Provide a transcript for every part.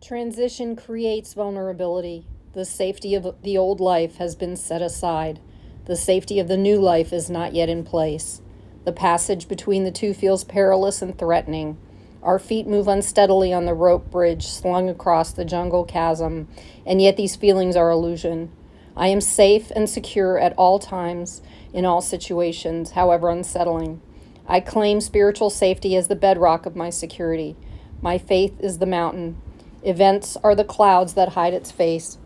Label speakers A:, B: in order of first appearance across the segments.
A: Transition creates vulnerability. The safety of the old life has been set aside. The safety of the new life is not yet in place. The passage between the two feels perilous and threatening. Our feet move unsteadily on the rope bridge slung across the jungle chasm, and yet these feelings are illusion. I am safe and secure at all times, in all situations, however unsettling. I claim spiritual safety as the bedrock of my security. My faith is the mountain. Events are the clouds that hide its face.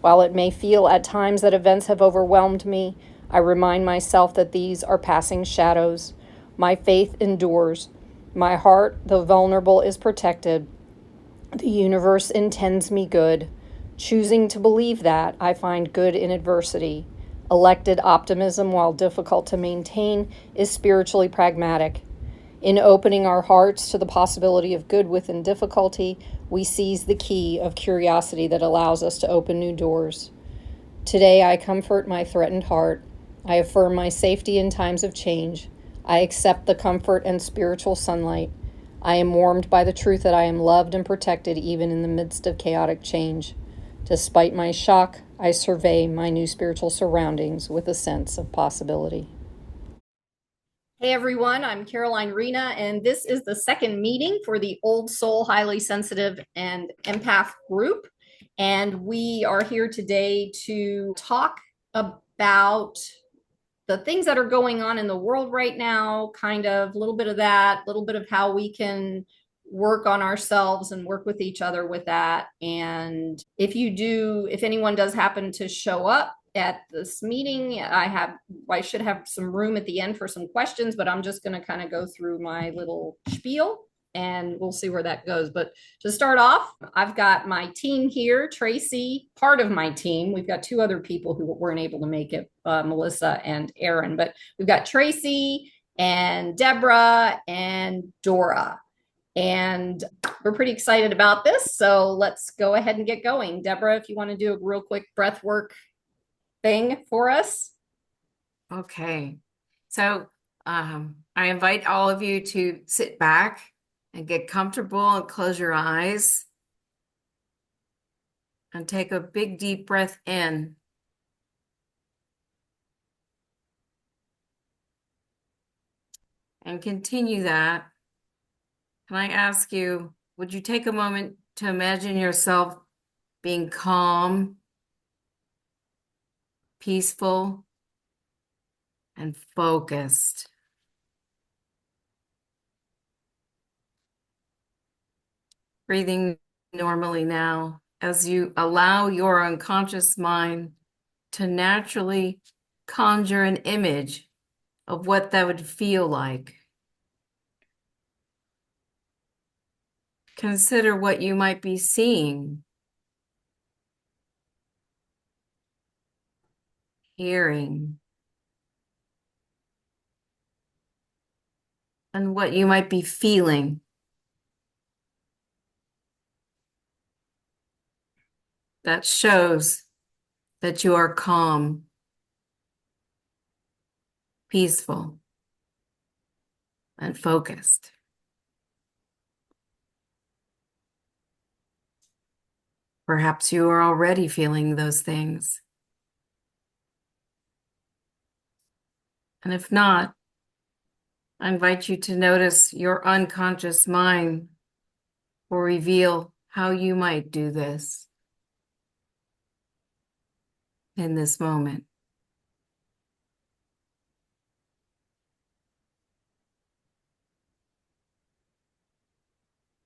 A: While it may feel at times that events have overwhelmed me, I remind myself that these are passing shadows. My faith endures. My heart, though vulnerable, is protected. The universe intends me good. Choosing to believe that, I find good in adversity. Elected optimism, while difficult to maintain, is spiritually pragmatic. In opening our hearts to the possibility of good within difficulty, we seize the key of curiosity that allows us to open new doors. Today, I comfort my threatened heart. I affirm my safety in times of change. I accept the comfort and spiritual sunlight. I am warmed by the truth that I am loved and protected even in the midst of chaotic change. Despite my shock, I survey my new spiritual surroundings with a sense of possibility. Hey everyone, I'm Caroline Rena, and this is the second meeting for the Old Soul Highly Sensitive and Empath group. And we are here today to talk about the things that are going on in the world right now, kind of a little bit of that, a little bit of how we can work on ourselves and work with each other with that. And if anyone does happen to show up at this meeting, I should have some room at the end for some questions, but I'm just going to kind of go through my little spiel and we'll see where that goes. But to start off, I've got my team here, Tracy, part of my team. We've got two other people who weren't able to make it, Melissa and Aaron, but we've got Tracy and Deborah and Dora. And we're pretty excited about this. So let's go ahead and get going. Deborah, if you want to do a real quick breath work thing for us.
B: Okay. So I invite all of you to sit back and get comfortable and close your eyes and take a big deep breath in. And continue that. Can I ask you, would you take a moment to imagine yourself being calm, peaceful, and focused? Breathing normally now as you allow your unconscious mind to naturally conjure an image of what that would feel like. Consider what you might be seeing, hearing, and what you might be feeling. That shows that you are calm, peaceful, and focused. Perhaps you are already feeling those things. And if not, I invite you to notice your unconscious mind will reveal how you might do this in this moment.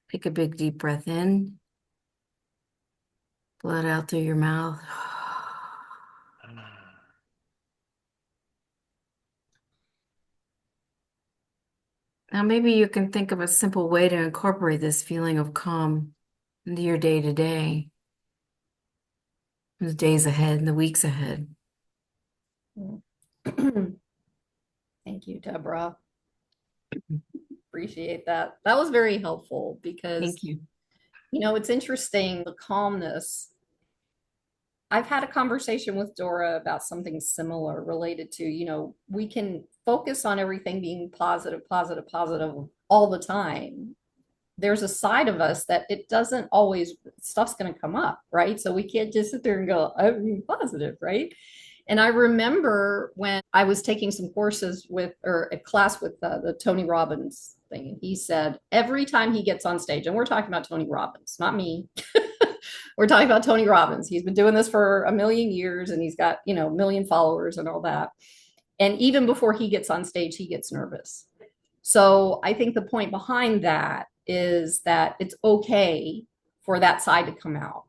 B: Take a big deep breath in, blow it out through your mouth. Now, maybe you can think of a simple way to incorporate this feeling of calm into your day to day, the days ahead and the weeks ahead.
A: Thank you, Deborah. Appreciate that. That was very helpful because,
B: Thank you.
A: It's interesting, the calmness. I've had a conversation with Dora about something similar related to, we can focus on everything being positive, positive, positive all the time. there's a side of us that it doesn't always, stuff's going to come up, right? So we can't just sit there and go, I'm being positive, right? And I remember when I was taking some courses with, or a class with the Tony Robbins thing, and he said every time he gets on stage, and we're talking about Tony Robbins, not me. We're talking about Tony Robbins. He's been doing this for a million years and he's got, a million followers and all that. And even before he gets on stage, he gets nervous. So I think the point behind that is that it's okay for that side to come out.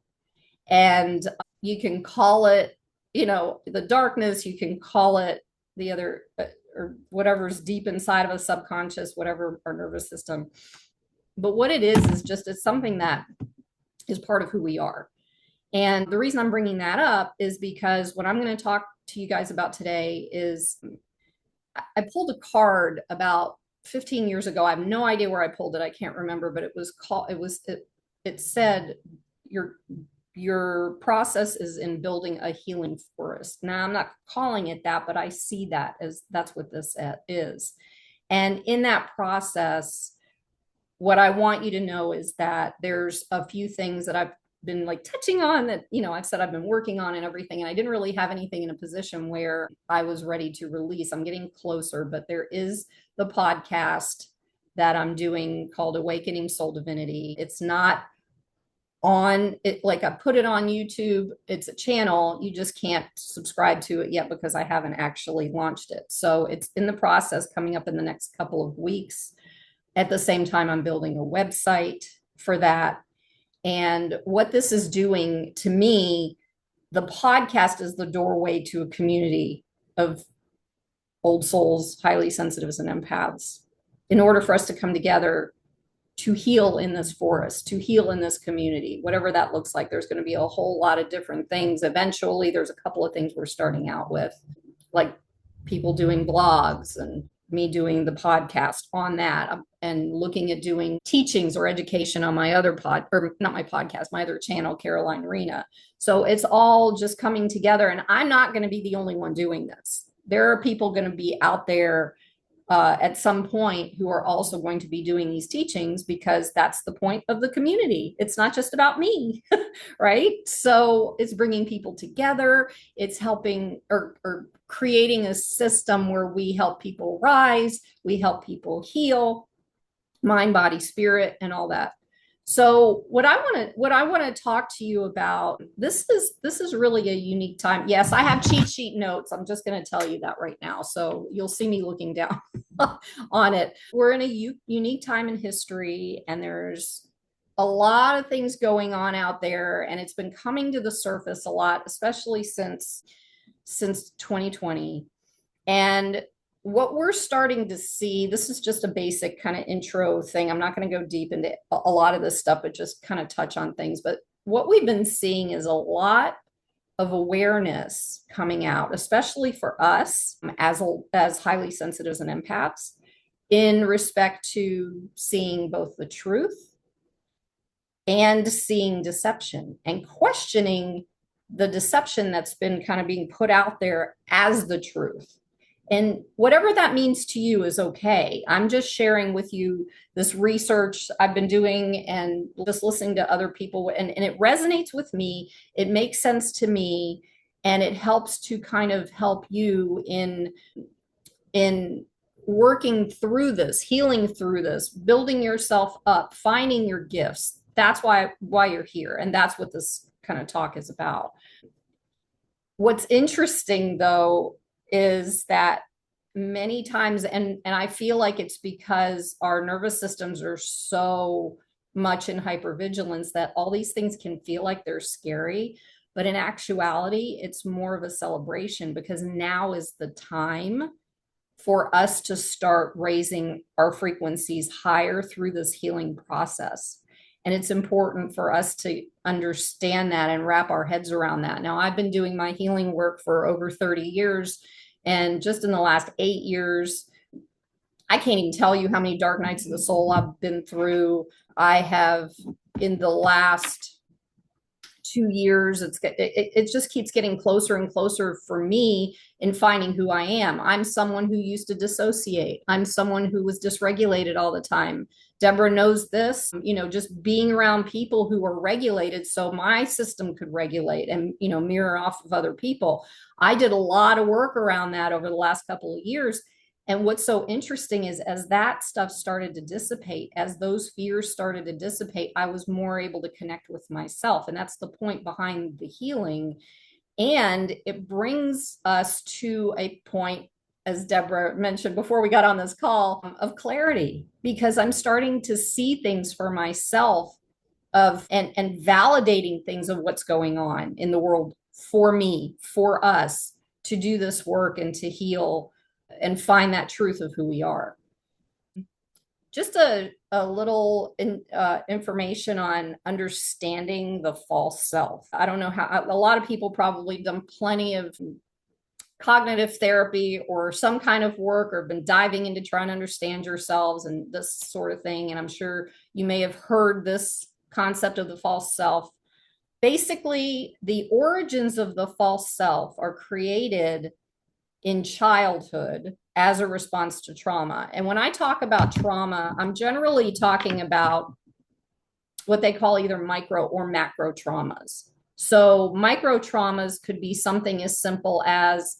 A: And you can call it, the darkness, you can call it the other, or whatever's deep inside of a subconscious, whatever, our nervous system. But what it is just, it's something that is part of who we are. And the reason I'm bringing that up is because what I'm going to talk to you guys about today is I pulled a card about 15 years ago. I have no idea where I pulled it. I can't remember, but it said your process is in building a healing forest. Now, I'm not calling it that, but I see that as that's what this is. And in that process, what I want you to know is that there's a few things that I've been like touching on that, I've said I've been working on and everything. And I didn't really have anything in a position where I was ready to release. I'm getting closer, but there is the podcast that I'm doing called Awakening Soul Divinity. It's not on it, like I put it on YouTube. It's a channel. You just can't subscribe to it yet because I haven't actually launched it. So it's in the process, coming up in the next couple of weeks. At the same time, I'm building a website for that. And what this is doing to me, the podcast is the doorway to a community of old souls, highly sensitives, and empaths. In order for us to come together to heal in this forest, to heal in this community, whatever that looks like, there's going to be a whole lot of different things. Eventually, there's a couple of things we're starting out with, like people doing blogs and me doing the podcast on that, and looking at doing teachings or education on my other or not my podcast, my other channel, Caroline Rena. So it's all just coming together. And I'm not going to be the only one doing this. There are people going to be out there at some point who are also going to be doing these teachings, because that's the point of the community. It's not just about me, right? So it's bringing people together. It's helping or creating a system where we help people rise, we help people heal, mind, body, spirit, and all that. So what I want to talk to you about, this is really a unique time. Yes, I have cheat sheet notes. I'm just going to tell you that right now. So you'll see me looking down on it. We're in a unique time in history, and there's a lot of things going on out there, and it's been coming to the surface a lot, especially since 2020. And what we're starting to see, this is just a basic kind of intro thing. I'm not going to go deep into a lot of this stuff, but just kind of touch on things. But what we've been seeing is a lot of awareness coming out, especially for us as highly sensitives and empaths, in respect to seeing both the truth and seeing deception, and questioning the deception that's been kind of being put out there as the truth. And whatever that means to you is okay. I'm just sharing with you this research I've been doing and just listening to other people, and it resonates with me. It makes sense to me, and it helps to kind of help you in working through this, healing through this, building yourself up, finding your gifts. That's why you're here. And that's what this kind of talk is about. What's interesting, though, is that many times, and I feel like it's because our nervous systems are so much in hypervigilance, that all these things can feel like they're scary. But in actuality, it's more of a celebration, because now is the time for us to start raising our frequencies higher through this healing process. And it's important for us to understand that and wrap our heads around that. Now, I've been doing my healing work for over 30 years. And just in the last 8 years, I can't even tell you how many dark nights of the soul I've been through. I have, in the last 2 years, it just keeps getting closer and closer for me in finding who I am. I'm someone who used to dissociate. I'm someone who was dysregulated all the time. Deborah knows this, just being around people who are regulated so my system could regulate and, mirror off of other people. I did a lot of work around that over the last couple of years. And what's so interesting is as that stuff started to dissipate, as those fears started to dissipate, I was more able to connect with myself. And that's the point behind the healing. And it brings us to a point, as Deborah mentioned before we got on this call, of clarity, because I'm starting to see things for myself and validating things of what's going on in the world for me, for us to do this work and to heal and find that truth of who we are. Just a little information on understanding the false self. I don't know how, a lot of people probably done plenty of cognitive therapy or some kind of work or been diving into trying to understand yourselves and this sort of thing. And I'm sure you may have heard this concept of the false self. Basically, the origins of the false self are created in childhood as a response to trauma. And when I talk about trauma, I'm generally talking about what they call either micro or macro traumas. So micro traumas could be something as simple as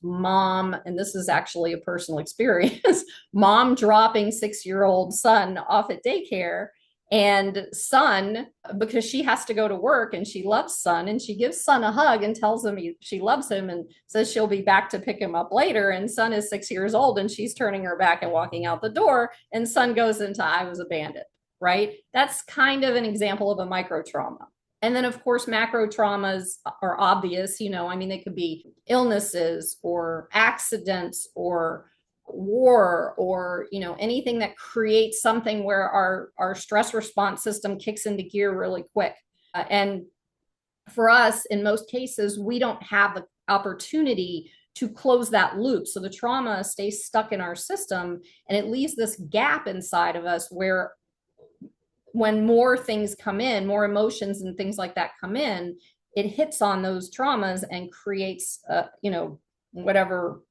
A: mom, and this is actually a personal experience, mom dropping 6-year-old son off at daycare, and son, because she has to go to work and she loves son, and she gives son a hug and tells him she loves him and says she'll be back to pick him up later. And son is 6 years old and she's turning her back and walking out the door, and son goes into I was abandoned, right? That's kind of an example of a micro trauma. And then, of course, macro traumas are obvious. They could be illnesses or accidents or war or, anything that creates something where our stress response system kicks into gear really quick. And for us, in most cases, we don't have the opportunity to close that loop. So the trauma stays stuck in our system and it leaves this gap inside of us where when more things come in, more emotions and things like that come in, it hits on those traumas and creates, whatever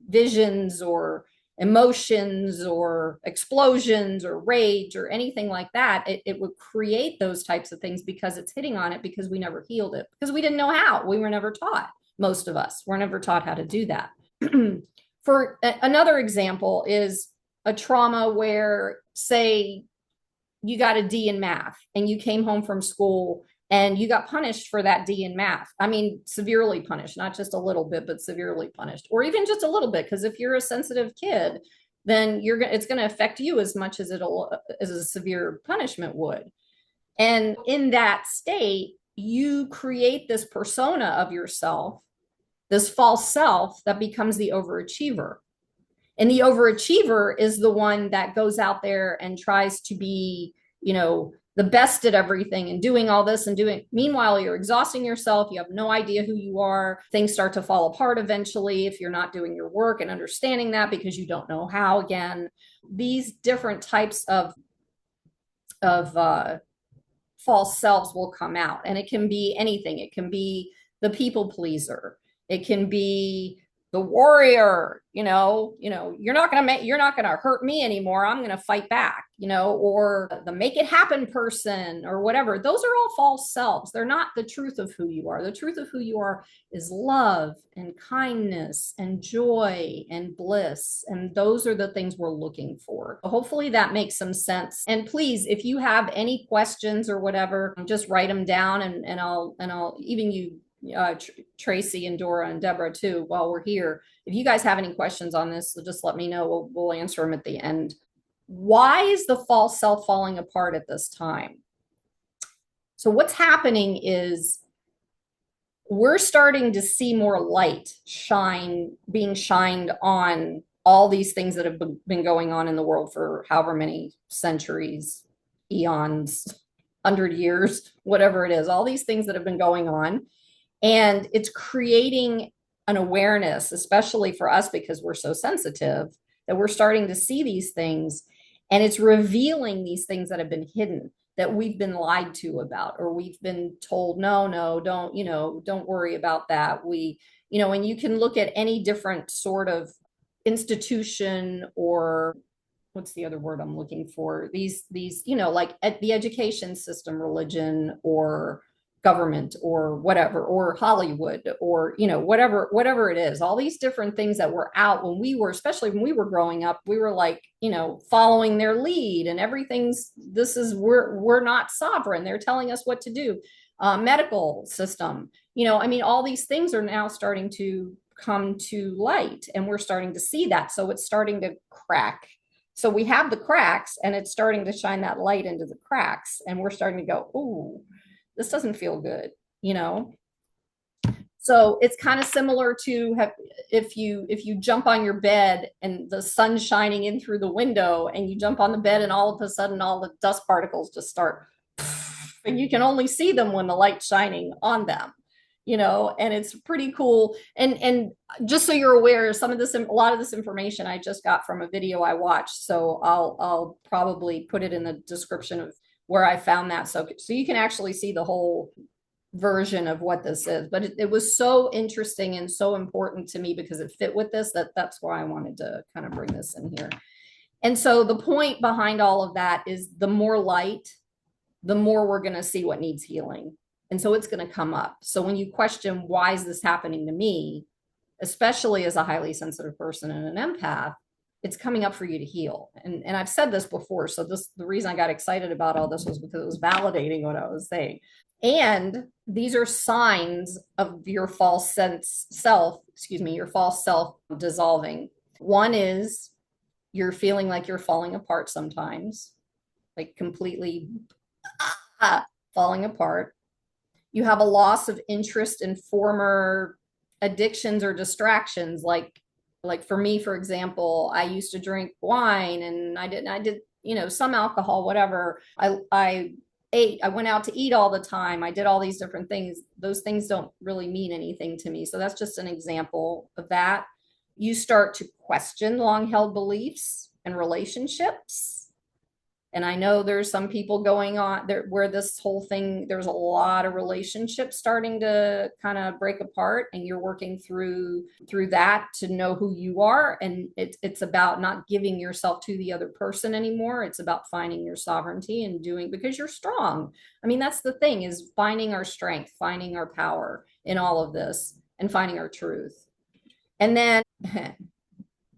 A: visions or emotions or explosions or rage or anything like that. It would create those types of things because it's hitting on it, because we never healed it, because we didn't know how. We were never taught. Most of us were never taught how to do that. For another example is a trauma where, say, you got a D in math and you came home from school and you got punished for that D in math. I mean, severely punished, not just a little bit, but severely punished, or even just a little bit. Because if you're a sensitive kid, then it's going to affect you as much as as a severe punishment would. And in that state, you create this persona of yourself, this false self that becomes the overachiever. And the overachiever is the one that goes out there and tries to be, the best at everything and doing all this and doing. Meanwhile, you're exhausting yourself. You have no idea who you are. Things start to fall apart eventually if you're not doing your work and understanding that, because you don't know how. Again, these different types of false selves will come out, and it can be anything. It can be the people pleaser. It can be the warrior, you're not going to hurt me anymore. I'm going to fight back, or the make it happen person or whatever. Those are all false selves. They're not the truth of who you are. The truth of who you are is love and kindness and joy and bliss. And those are the things we're looking for. Hopefully that makes some sense. And please, if you have any questions or whatever, just write them down and I'll even you, Tracy and Dora and Deborah too, while we're here. If you guys have any questions on this, so just let me know. We'll answer them at the end. Why is the false self falling apart at this time? So what's happening is we're starting to see more light being shined on all these things that have been going on in the world for however many centuries, eons, 100 years, whatever it is, all these things that have been going on. And it's creating an awareness, especially for us because we're so sensitive, that we're starting to see these things, and it's revealing these things that have been hidden. that we've been lied to about, or we've been told, no, no, don't, don't worry about that. And you can look at any different sort of institution, or what's the other word I'm looking for? These, like at the education system, religion, or government, or whatever, or Hollywood, or whatever it is, all these different things that were out when we were, especially when we were growing up, we were like, following their lead, and everything's this is we're not sovereign. They're telling us what to do. Medical system, I mean, all these things are now starting to come to light, and we're starting to see that. So it's starting to crack. So we have the cracks, and it's starting to shine that light into the cracks, and we're starting to go, ooh, this doesn't feel good. So it's kind of similar to if you jump on your bed and the sun's shining in through the window, and you jump on the bed, and all of a sudden all the dust particles just start, and you can only see them when the light's shining on them. And it's pretty cool. And just so you're aware, a lot of this information I just got from a video I watched, so I'll probably put it in the description of where I found that, so you can actually see the whole version of what this is. But it was so interesting and so important to me because it fit with this, that's why I wanted to kind of bring this in here. And so the point behind all of that is, the more light, the more we're going to see what needs healing. And so it's going to come up. So when you question, why is this happening to me, especially as a highly sensitive person and an empath, it's coming up for you to heal. And I've said this before. So the reason I got excited about all this was because it was validating what I was saying. And these are signs of your false self dissolving. One is you're feeling like you're falling apart sometimes, like completely falling apart. You have a loss of interest in former addictions or distractions, like for me, for example, I used to drink wine, and I did some alcohol, whatever. I went out to eat all the time. I did all these different things. Those things don't really mean anything to me. So that's just an example of that. You start to question long-held beliefs and relationships. And I know there's some people going on there where this whole thing, there's a lot of relationships starting to kind of break apart, and you're working through that to know who you are. And it's about not giving yourself to the other person anymore. It's about finding your sovereignty and doing, because you're strong. I mean, that's the thing, is finding our strength, finding our power in all of this, and finding our truth. And then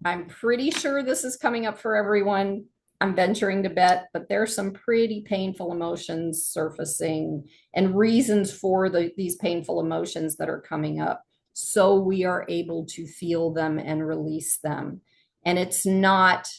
A: I'm pretty sure this is coming up for everyone. I'm venturing to bet, but there's some pretty painful emotions surfacing, and reasons for these painful emotions that are coming up, so we are able to feel them and release them. And it's not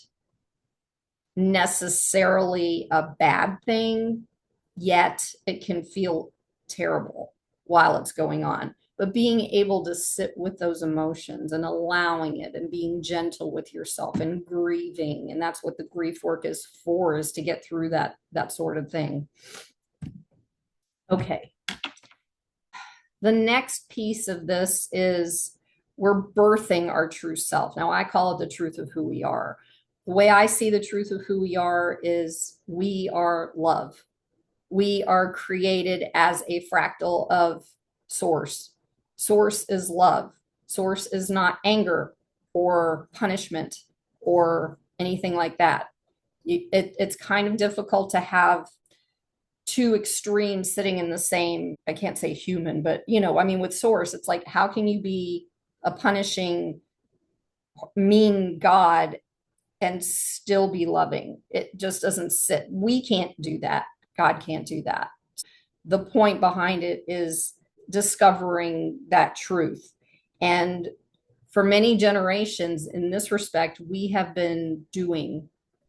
A: necessarily a bad thing, yet it can feel terrible while it's going on. But being able to sit with those emotions and allowing it, and being gentle with yourself, and grieving, and that's what the grief work is for, is to get through that sort of thing. Okay. The next piece of this is, we're birthing our true self. Now, I call it the truth of who we are. The way I see the truth of who we are is, we are love. We are created as a fractal of source. Source is love. Source is not anger or punishment or anything like that. It's kind of difficult to have two extremes sitting in the same, I can't say human, but I mean, with source, it's like, how can you be a punishing, mean God and still be loving? It just doesn't sit. We can't do that. God can't do that. The point behind it is discovering that truth. And for many generations, in this respect, we have been doing.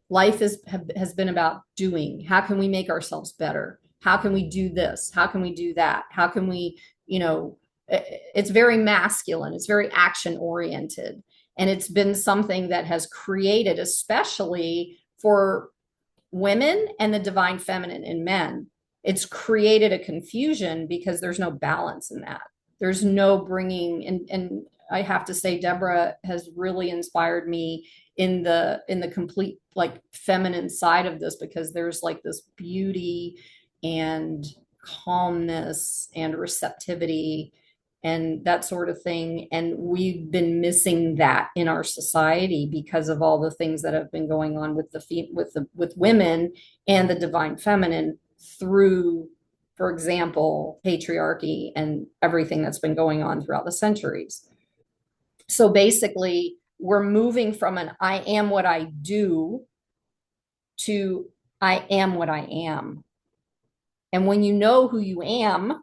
A: Life has been about doing. How can we make ourselves better? How can we do this? How can we do that? How can we, it's very masculine. It's very action oriented. And it's been something that has created, especially for women and the divine feminine in men, it's created a confusion because there's no balance in that. There's no bringing, and I have to say, Deborah has really inspired me in the complete like feminine side of this, because there's like this beauty and calmness and receptivity and that sort of thing. And we've been missing that in our society because of all the things that have been going on with with women and the divine feminine through, for example, patriarchy and everything that's been going on throughout the centuries. So basically, we're moving from an I am what I do to I am what I am. And when you know who you am,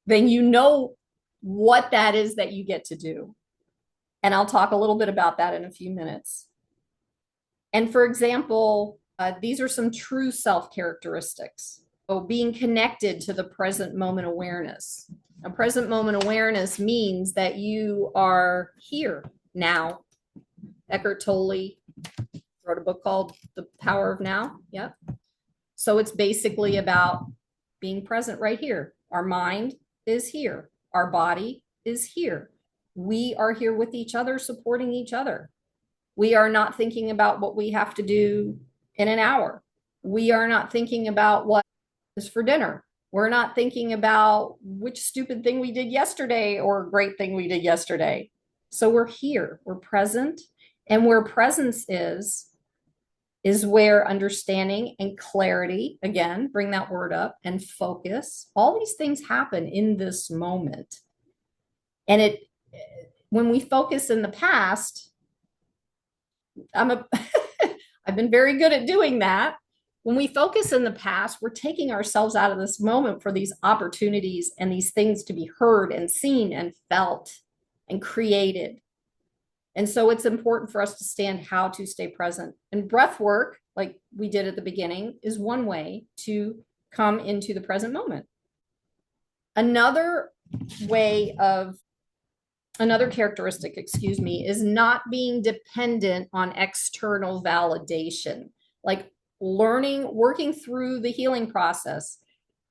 A: then you know what that is that you get to do. And I'll talk a little bit about that in a few minutes. And for example, these are some true self characteristics. So being connected to the present moment awareness. A present moment awareness means that you are here now. Eckhart Tolle wrote a book called The Power of Now. Yep. So it's basically about being present right here. Our mind is here. Our body is here. We are here with each other, supporting each other. We are not thinking about what we have to do in an hour. We are not thinking about what is for dinner. We're not thinking about which stupid thing we did yesterday or great thing we did yesterday. So we're here, we're present. And where presence is where understanding and clarity, again, bring that word up, and focus, all these things happen in this moment. And when we focus in the past, I've been very good at doing that. When we focus in the past, we're taking ourselves out of this moment for these opportunities and these things to be heard and seen and felt and created. And so it's important for us to stand how to stay present. And breath work, like we did at the beginning, is one way to come into the present moment. Another characteristic, is not being dependent on external validation, like working through the healing process.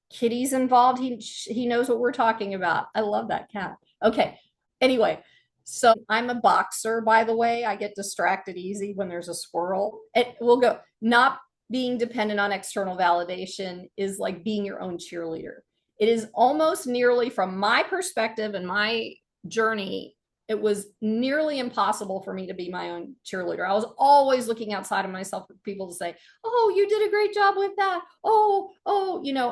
A: Kitty's involved. He knows what we're talking about. I love that cat. Okay. Anyway, so I'm a boxer, by the way. I get distracted easy when there's a squirrel. We'll go. Not being dependent on external validation is like being your own cheerleader. It is almost nearly, from my perspective and my journey, it was nearly impossible for me to be my own cheerleader. I was always looking outside of myself for people to say, "Oh, you did a great job with that." Oh,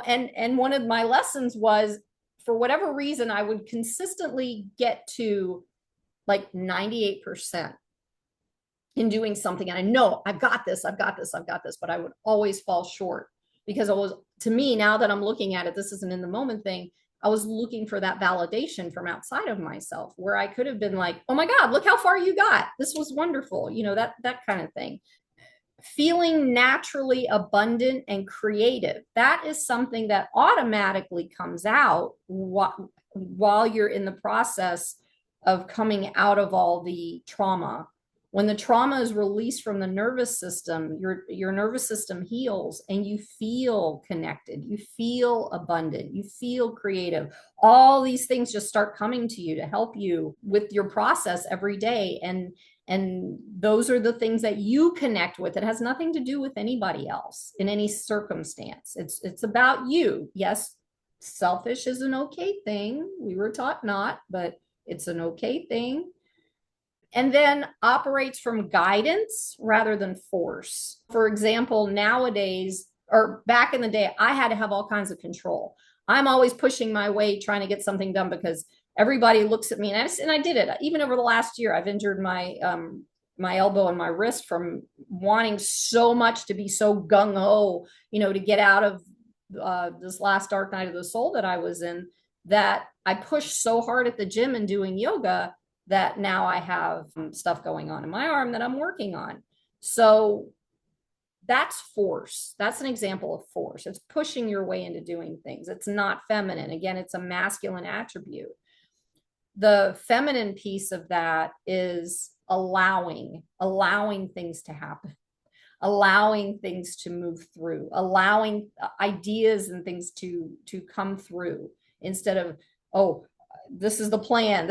A: and one of my lessons was, for whatever reason, I would consistently get to like 98% in doing something. And I know I've got this, but I would always fall short because to me, now that I'm looking at it, this isn't in the moment thing. I was looking for that validation from outside of myself, where I could have been like, "Oh my God, look how far you got. This was wonderful." That kind of thing. Feeling naturally abundant and creative. That is something that automatically comes out while you're in the process of coming out of all the trauma. When the trauma is released from the nervous system, your nervous system heals and you feel connected, you feel abundant, you feel creative. All these things just start coming to you to help you with your process every day. And those are the things that you connect with. It has nothing to do with anybody else in any circumstance. It's about you. Yes, selfish is an okay thing. We were taught not, but it's an okay thing. And then operates from guidance rather than force. For example, nowadays, or back in the day, I had to have all kinds of control. I'm always pushing my way, trying to get something done because everybody looks at me, and I did it. Even over the last year, I've injured my elbow and my wrist from wanting so much to be so gung-ho, to get out of this last dark night of the soul that I was in, that I pushed so hard at the gym and doing yoga that now I have stuff going on in my arm that I'm working on. So that's force. That's an example of force. It's pushing your way into doing things. It's not feminine. Again, it's a masculine attribute. The feminine piece of that is allowing things to happen, allowing things to move through, allowing ideas and things to come through, instead of, "Oh, this is the plan.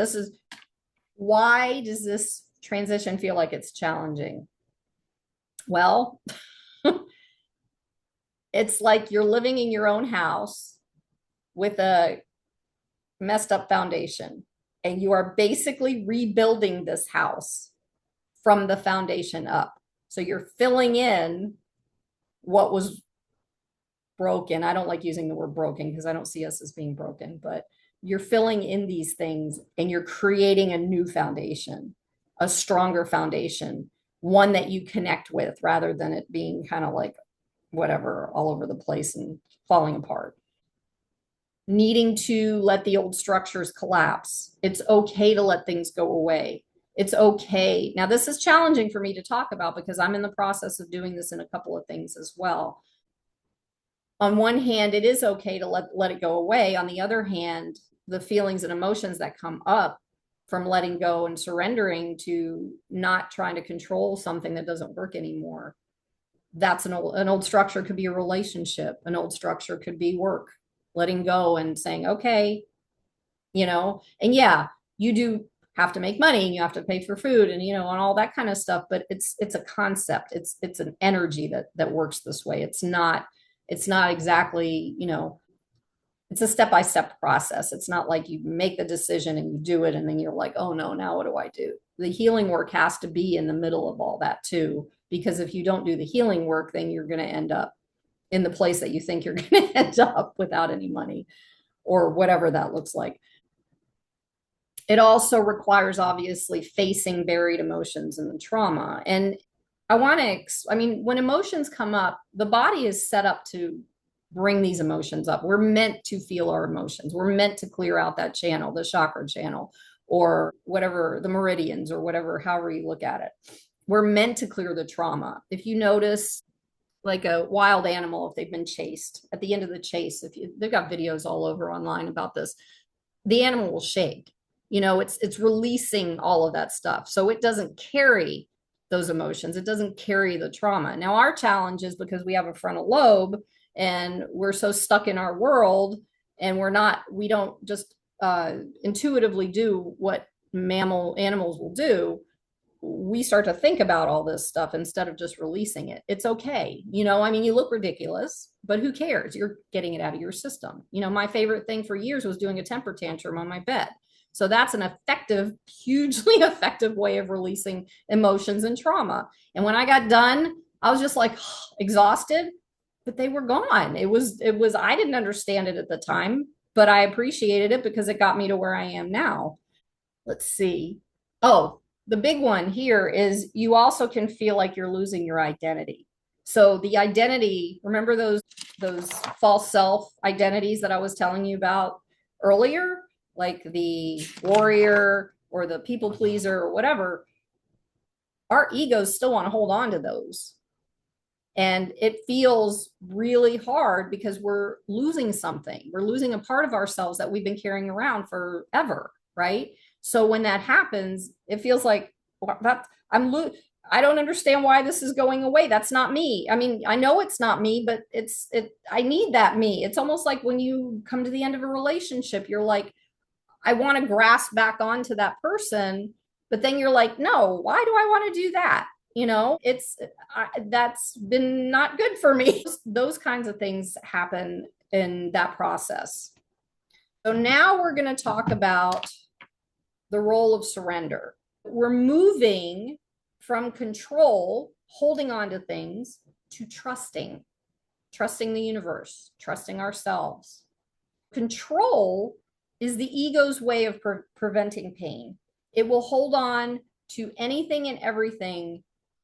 A: Why does this transition feel like it's challenging? Well, it's like you're living in your own house with a messed up foundation, and you are basically rebuilding this house from the foundation up. So you're filling in what was broken. I don't like using the word broken because I don't see us as being broken, but you're filling in these things and you're creating a new foundation, a stronger foundation, one that you connect with rather than it being kind of like whatever all over the place and falling apart. Needing to let the old structures collapse. It's okay to let things go away. It's okay. Now, this is challenging for me to talk about because I'm in the process of doing this in a couple of things as well. On one hand, it is okay to let it go away. On the other hand, the feelings and emotions that come up from letting go and surrendering to not trying to control something that doesn't work anymore. That's an old structure. Could be a relationship. An old structure could be work, letting go and saying, okay, and yeah, you do have to make money and you have to pay for food and, and all that kind of stuff. But it's a concept. It's an energy that works this way. It's not exactly, it's a step-by-step process. It's not like you make the decision and you do it and then you're like, oh no, now what do I do? The healing work has to be in the middle of all that too, because if you don't do the healing work, then you're going to end up in the place that you think you're going to end up without any money or whatever that looks like. It also requires obviously facing buried emotions and the trauma. And when emotions come up, the body is set up to bring these emotions up. We're meant to feel our emotions. We're meant to clear out that channel, the chakra channel, or whatever, the meridians, or whatever, however you look at it. We're meant to clear the trauma. If you notice, like a wild animal, if they've been chased, at the end of the chase, they've got videos all over online about this, the animal will shake. It's releasing all of that stuff. So it doesn't carry those emotions. It doesn't carry the trauma. Now, our challenge is because we have a frontal lobe and we're so stuck in our world and we don't just intuitively do what animals will do. We start to think about all this stuff instead of just releasing it. It's okay. You look ridiculous, but who cares? You're getting it out of your system. My favorite thing for years was doing a temper tantrum on my bed. So that's an effective, hugely effective way of releasing emotions and trauma. And when I got done, I was just like exhausted, but they were gone. I didn't understand it at the time, but I appreciated it because it got me to where I am now. Let's see. Oh, the big one here is you also can feel like you're losing your identity. So the identity, remember those false self identities that I was telling you about earlier, like the warrior or the people pleaser or whatever, our egos still want to hold on to those. And it feels really hard because we're losing something. We're losing a part of ourselves that we've been carrying around forever, right? So when that happens, it feels like I don't understand why this is going away. That's not me. I know it's not me, but I need that me. It's almost like when you come to the end of a relationship, you're like, I want to grasp back onto that person, but then you're like, no, why do I want to do that? That's been not good for me. Those kinds of things happen in that process. So now we're going to talk about the role of surrender. We're moving from control, holding on to things, to trusting the universe, trusting ourselves. Control is the ego's way of preventing pain. It will hold on to anything and everything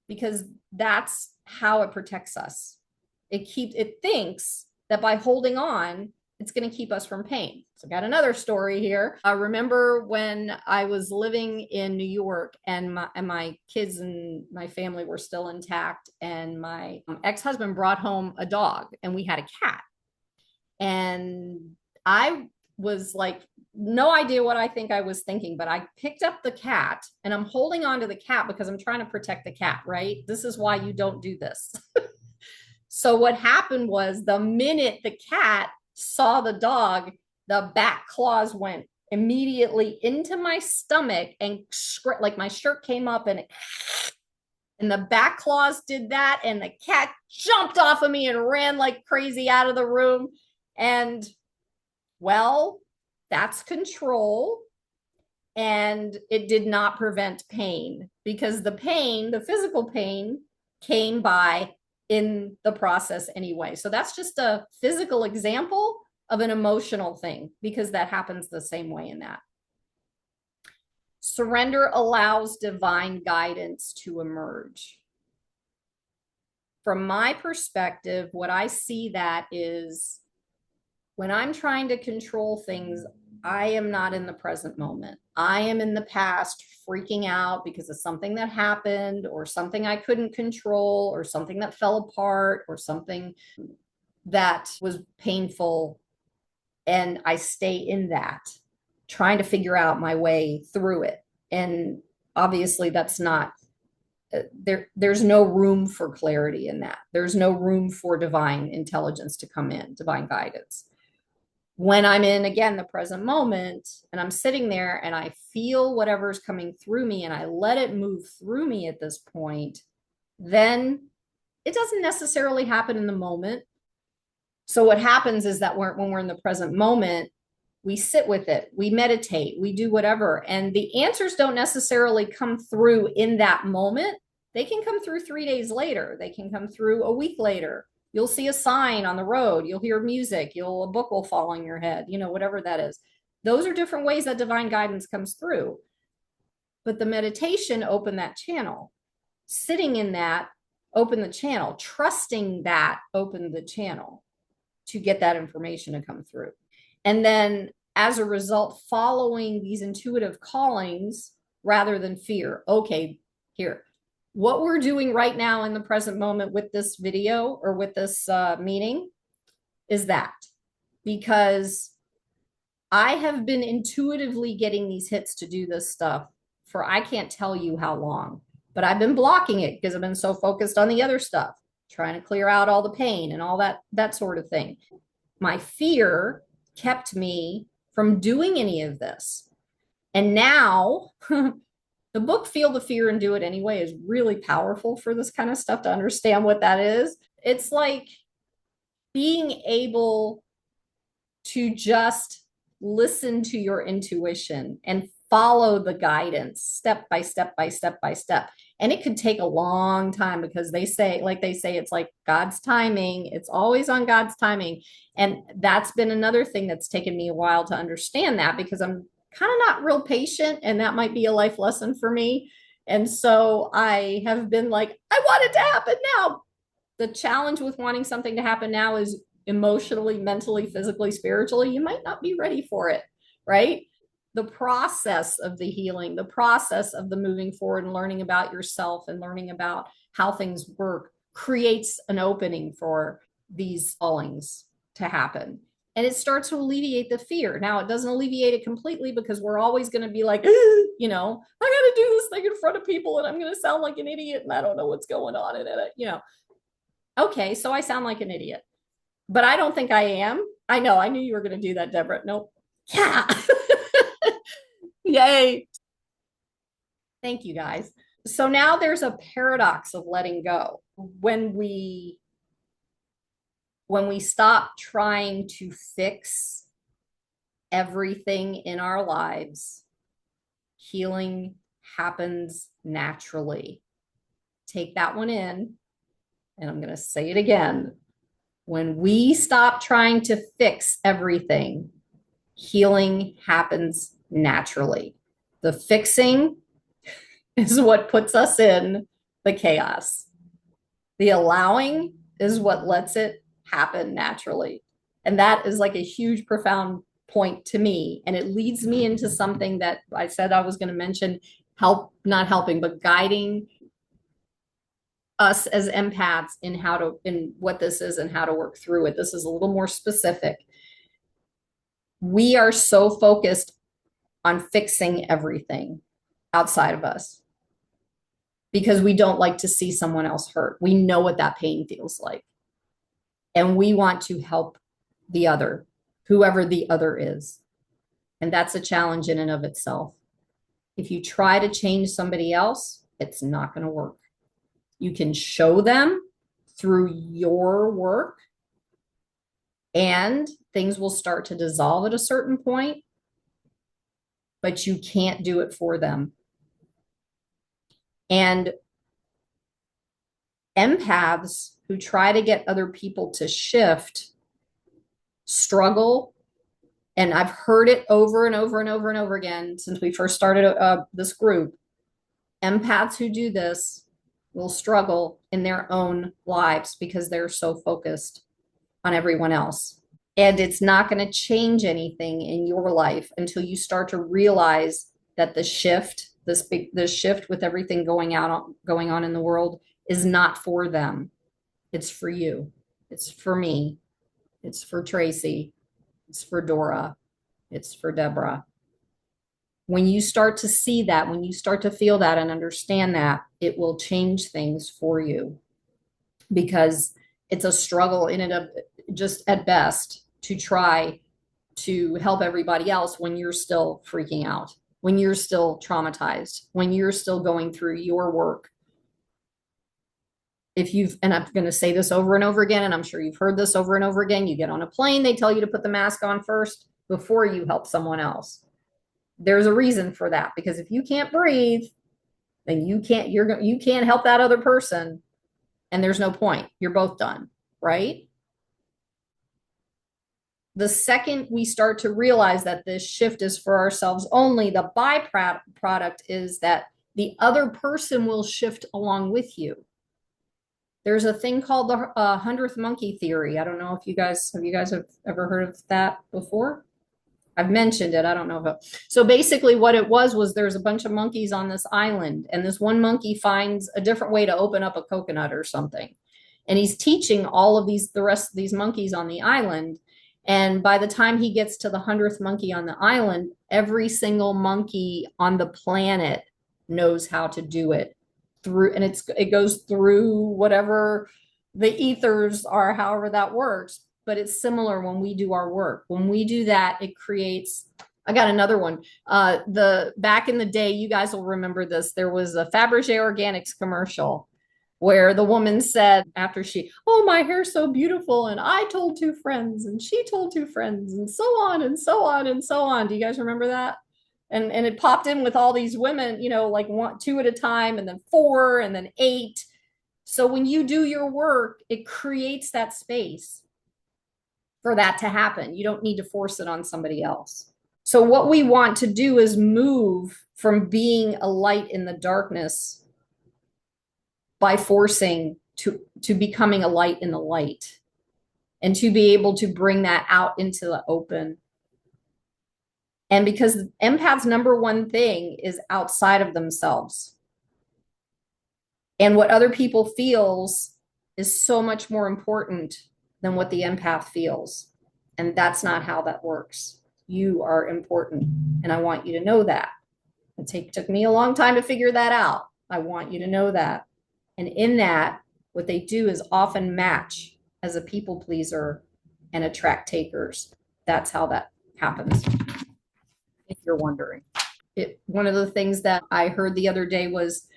A: because that's how it protects us. It thinks that by holding on, it's going to keep us from pain. So I got another story here. I remember when I was living in New York and my kids and my family were still intact, and my ex-husband brought home a dog and we had a cat. And I was like, no idea what I think I was thinking, but I picked up the cat and I'm holding on to the cat because I'm trying to protect the cat, right? This is why you don't do this. So what happened was the minute the cat saw the dog, the back claws went immediately into my stomach and like my shirt came up and the back claws did that, and the cat jumped off of me and ran like crazy out of the room. And well, that's control. And it did not prevent pain, because the pain, the physical pain, came by in the process anyway. So that's just a physical example of an emotional thing, because that happens the same way in that. Surrender allows divine guidance to emerge. From my perspective, what I see that is, when I'm trying to control things, I am not in the present moment. I am in the past, freaking out because of something that happened, or something I couldn't control, or something that fell apart, or something that was painful. And I stay in that, trying to figure out my way through it. And obviously that's not there's no room for clarity in that. There's no room for divine intelligence to come in, divine guidance. When I'm in, again, the present moment, and I'm sitting there and I feel whatever's coming through me and I let it move through me at this point, then it doesn't necessarily happen in the moment. So what happens is that when we're in the present moment, we sit with it, we meditate, we do whatever. And the answers don't necessarily come through in that moment. They can come through 3 days later. They can come through a week later. You'll see a sign on the road. You'll hear music. A book will fall on your head, whatever that is. Those are different ways that divine guidance comes through. But the meditation opened that channel. Sitting in that opened the channel. Trusting that opened the channel to get that information to come through. And then as a result, following these intuitive callings rather than fear. Okay, here, what we're doing right now in the present moment with this video or with this meeting is that, because I have been intuitively getting these hits to do this stuff for, I can't tell you how long, but I've been blocking it because I've been so focused on the other stuff, trying to clear out all the pain and all that sort of thing. My fear kept me from doing any of this. And now the book Feel the Fear and Do It Anyway is really powerful for this kind of stuff, to understand what that is. It's like being able to just listen to your intuition and follow the guidance step by step by step by step. And it could take a long time, because they say it's like God's timing. It's always on God's timing. And that's been another thing that's taken me a while to understand that, because I'm kind of not real patient, and that might be a life lesson for me. And so I have been like, I want it to happen now. The challenge with wanting something to happen now is, emotionally, mentally, physically, spiritually, you might not be ready for it, right? The process of the healing, the process of the moving forward and learning about yourself and learning about how things work creates an opening for these callings to happen. And it starts to alleviate the fear. Now, it doesn't alleviate it completely, because we're always going to be like, I got to do this thing in front of people and I'm going to sound like an idiot and I don't know what's going on in it. Okay, so I sound like an idiot, but I don't think I am. I know, I knew you were going to do that, Deborah. Nope. Yeah. Yay. Thank you, guys. So now there's a paradox of letting go. When we stop trying to fix everything in our lives, healing happens naturally. Take that one in, and I'm going to say it again. When we stop trying to fix everything, healing happens naturally. The fixing is what puts us in the chaos. The allowing is what lets it happen naturally. And that is like a huge, profound point to me. And it leads me into something that I said I was going to mention, not helping, but guiding us as empaths in what this is and how to work through it. This is a little more specific. We are so focused on fixing everything outside of us because we don't like to see someone else hurt. We know what that pain feels like. And we want to help the other, whoever the other is. And that's a challenge in and of itself. If you try to change somebody else, it's not going to work. You can show them through your work, and things will start to dissolve at a certain point, but you can't do it for them. And empaths who try to get other people to shift struggle. And I've heard it over and over and over and over again since we first started this group. Empaths who do this will struggle in their own lives because they're so focused on everyone else. And it's not going to change anything in your life until you start to realize that the shift, the shift with everything going on in the world is not for them. It's for you. It's for me. It's for Tracy. It's for Dora. It's for Deborah. When you start to see that, when you start to feel that and understand that, it will change things for you, because it's a struggle in and of just at best to try to help everybody else when you're still freaking out, when you're still traumatized, when you're still going through your work. And I'm going to say this over and over again, and I'm sure you've heard this over and over again, you get on a plane, they tell you to put the mask on first before you help someone else. There's a reason for that, because if you can't breathe, then you can't help that other person, and there's no point. You're both done, right? The second we start to realize that this shift is for ourselves only, the byproduct is that the other person will shift along with you. There's a thing called the 100th monkey theory. I don't know if you guys have ever heard of that before? I've mentioned it. I don't know if it. So basically what it was there's a bunch of monkeys on this island, and this one monkey finds a different way to open up a coconut or something. And he's teaching all of the rest of these monkeys on the island. And by the time he gets to the 100th monkey on the island, every single monkey on the planet knows how to do it through, and it goes through whatever the ethers are, however that works. But it's similar when we do our work. When we do that, it creates. I got another one. Back in the day, you guys will remember this. There was a Fabergé Organics commercial where the woman said after oh, my hair's so beautiful, and I told two friends, and she told two friends, and so on and so on and so on. Do you guys remember that? And it popped in with all these women, like two at a time, and then four, and then eight. So when you do your work, it creates that space for that to happen. You don't need to force it on somebody else. So what we want to do is move from being a light in the darkness by forcing to becoming a light in the light, and to be able to bring that out into the open. And because empaths' number one thing is outside of themselves, and what other people feels is so much more important than what the empath feels. And that's not how that works. You are important, and I want you to know that. It took me a long time to figure that out. I want you to know that. And in that, what they do is often match as a people pleaser and attract takers. That's how that happens, if you're wondering. One of the things that I heard the other day was,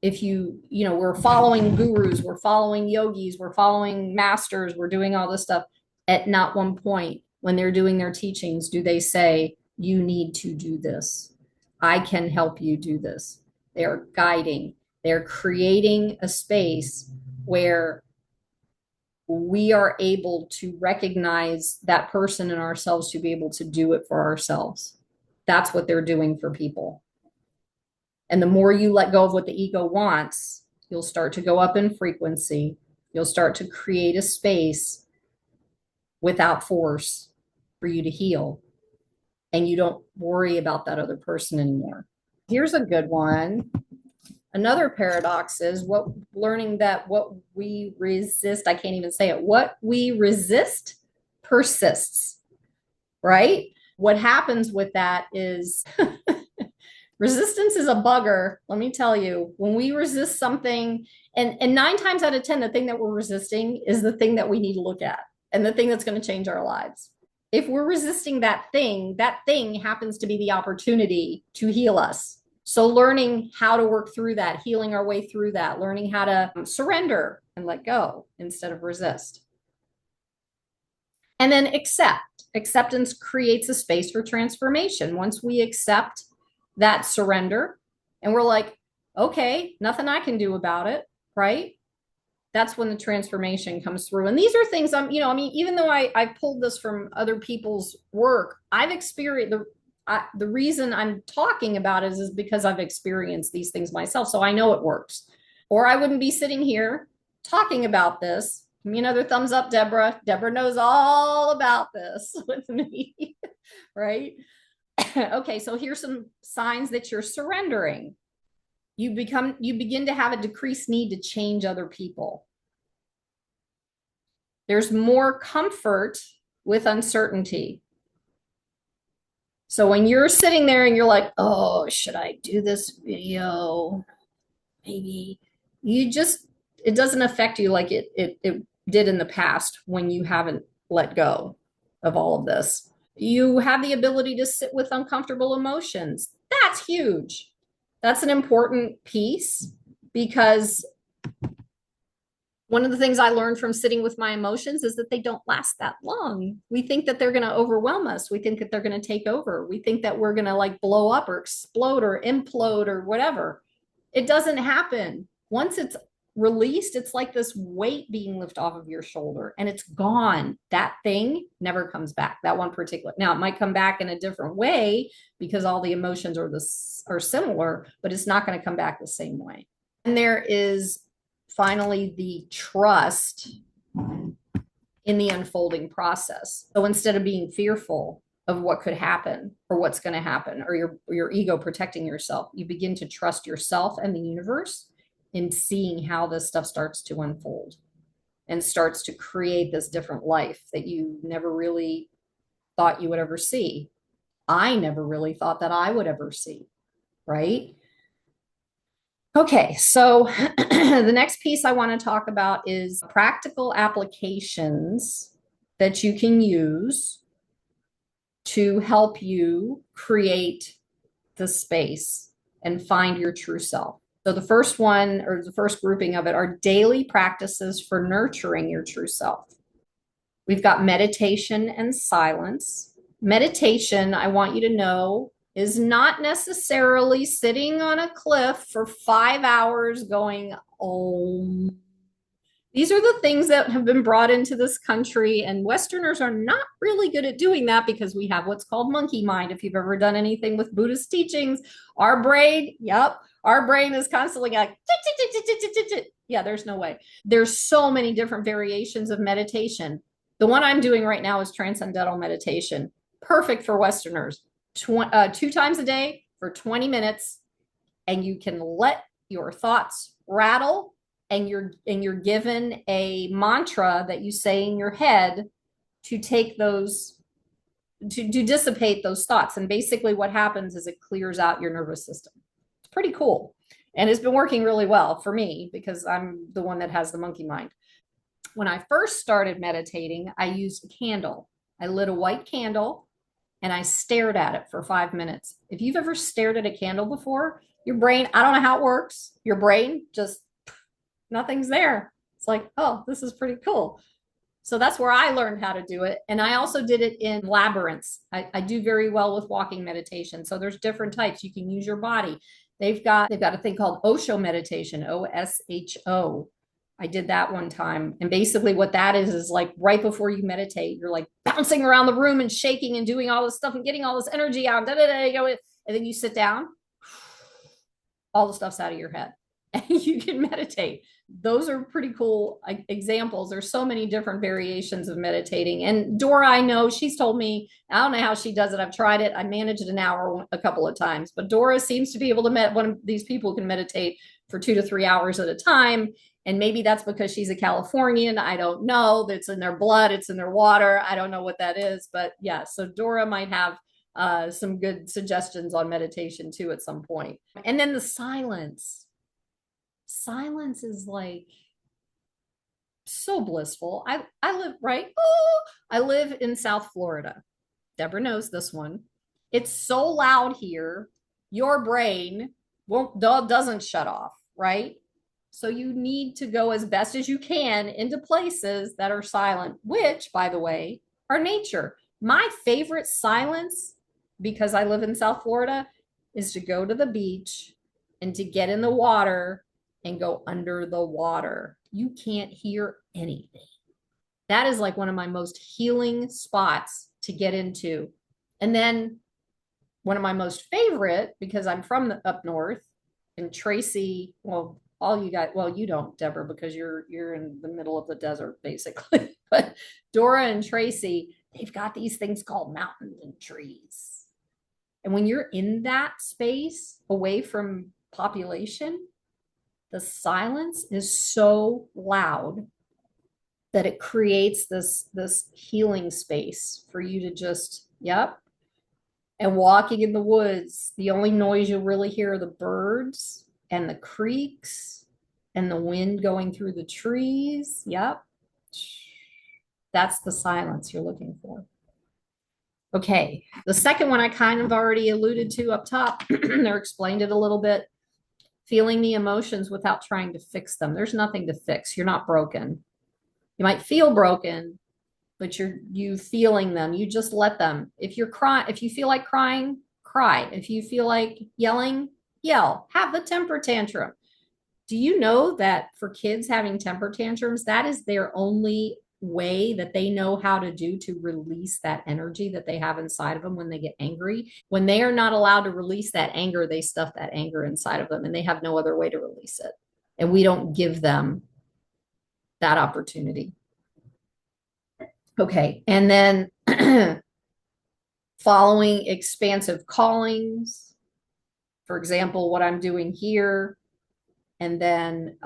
A: if we're following gurus, we're following yogis, we're following masters, we're doing all this stuff. At not one point when they're doing their teachings do they say, you need to do this. I can help you do this. They're guiding. They're creating a space where we are able to recognize that person in ourselves to be able to do it for ourselves. That's what they're doing for people. And the more you let go of what the ego wants, you'll start to go up in frequency. You'll start to create a space without force for you to heal. And you don't worry about that other person anymore. Here's a good one. Another paradox is learning that what we resist, I can't even say it, what we resist persists, right? What happens with that is resistance is a bugger, let me tell you. When we resist something, and 9 times out of 10, the thing that we're resisting is the thing that we need to look at, and the thing that's going to change our lives. If we're resisting that thing happens to be the opportunity to heal us. So learning how to work through that, healing our way through that, learning how to surrender and let go instead of resist. And then accept. Acceptance creates a space for transformation. Once we accept that surrender and we're like, okay, nothing I can do about it, right? That's when the transformation comes through. And these are things even though I pulled this from other people's work, I've experienced the reason I'm talking about it is because I've experienced these things myself. So I know it works. Or I wouldn't be sitting here talking about this. Give me another thumbs up, Deborah. Deborah knows all about this with me, right? Okay, so here's some signs that you're surrendering. You begin to have a decreased need to change other people. There's more comfort with uncertainty. So when you're sitting there and you're like, oh, should I do this video? Maybe it doesn't affect you like it did in the past when you haven't let go of all of this. You have the ability to sit with uncomfortable emotions. That's huge. That's an important piece because one of the things I learned from sitting with my emotions is that they don't last that long. We think that they're going to overwhelm us. We think that they're going to take over. We think that we're going to like blow up or explode or implode or whatever. It doesn't happen. Once it's released, it's like this weight being lifted off of your shoulder and it's gone. That thing never comes back. That one particular. Now it might come back in a different way because all the emotions are similar, but it's not going to come back the same way. And there is finally the trust in the unfolding process. So instead of being fearful of what could happen or what's going to happen or your ego protecting yourself, you begin to trust yourself and the universe in seeing how this stuff starts to unfold and starts to create this different life that you never really thought you would ever see. I never really thought that I would ever see, right? Okay, so the next piece I want to talk about is practical applications that you can use to help you create the space and find your true self. So the first one, or the first grouping of it, are daily practices for nurturing your true self. We've got meditation and silence. Meditation, I want you to know, is not necessarily sitting on a cliff for 5 hours going, oh. These are the things that have been brought into this country, and Westerners are not really good at doing that because we have what's called monkey mind. If you've ever done anything with Buddhist teachings, our brain is constantly like, yeah, there's no way. There's so many different variations of meditation. The one I'm doing right now is transcendental meditation, perfect for Westerners. 2 times a day for 20 minutes, and you can let your thoughts rattle, and you're given a mantra that you say in your head to take those to dissipate those thoughts. And basically what happens is it clears out your nervous system. It's pretty cool. And it's been working really well for me because I'm the one that has the monkey mind. When I first started meditating, I used a candle. I lit a white candle and I stared at it for 5 minutes. If you've ever stared at a candle before, your brain, I don't know how it works. Your brain just, nothing's there. It's like, oh, this is pretty cool. So that's where I learned how to do it. And I also did it in labyrinths. I do very well with walking meditation. So there's different types. You can use your body. They've got a thing called Osho meditation, OSHO. I did that one time. And basically what that is like right before you meditate, you're like bouncing around the room and shaking and doing all this stuff and getting all this energy out. And then you sit down, all the stuff's out of your head and you can meditate. Those are pretty cool examples. There's so many different variations of meditating. And Dora, I know she's told me, I don't know how she does it. I've tried it. I managed an hour a couple of times, but Dora seems to be able to one of these people can meditate for 2 to 3 hours at a time. And maybe that's because she's a Californian. I don't know. It's in their blood. It's in their water. I don't know what that is, but yeah. So Dora might have some good suggestions on meditation too at some point. And then the silence. Silence is like, So blissful. I live right. Oh, I live in South Florida. Deborah knows this one. It's so loud here, your brain won't doesn't shut off, right? So you need to go as best as you can into places that are silent, which, by the way, are nature. My favorite silence, because I live in South Florida, is to go to the beach and to get in the water and go under the water. You can't hear anything. That is like one of my most healing spots to get into. And then one of my most favorite, because I'm from up north, and Tracy, well, all you guys, well, you don't, Deborah, because you're in the middle of the desert, basically. But Dora and Tracy, they've got these things called mountains and trees. And when you're in that space away from population, the silence is so loud that it creates this healing space for you to just, yep. And walking in the woods, the only noise you'll really hear are the birds and the creeks and the wind going through the trees. Yep. That's the silence you're looking for. Okay. The second one I kind of already alluded to up top, or explained it a little bit. Feeling the emotions without trying to fix them. There's nothing to fix. You're not broken. You might feel broken, but you feeling them. You just let them. If you're crying, if you feel like crying, cry. If you feel like yelling, yell. Have the temper tantrum. Do you know that for kids having temper tantrums, that is their only way that they know how to do to release that energy that they have inside of them when they get angry? When they are not allowed to release that anger, they stuff that anger inside of them and they have no other way to release it. And we don't give them that opportunity. Okay. And then following expansive callings, for example, what I'm doing here. And then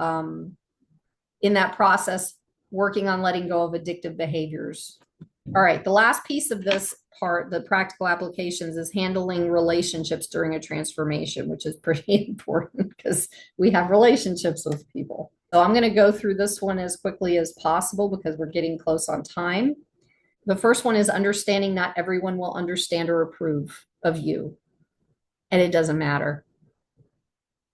A: in that process, working on letting go of addictive behaviors. All right. The last piece of this part, the practical applications, is handling relationships during a transformation, which is pretty important because we have relationships with people. So I'm going to go through this one as quickly as possible because we're getting close on time. The first one is understanding not everyone will understand or approve of you. And it doesn't matter.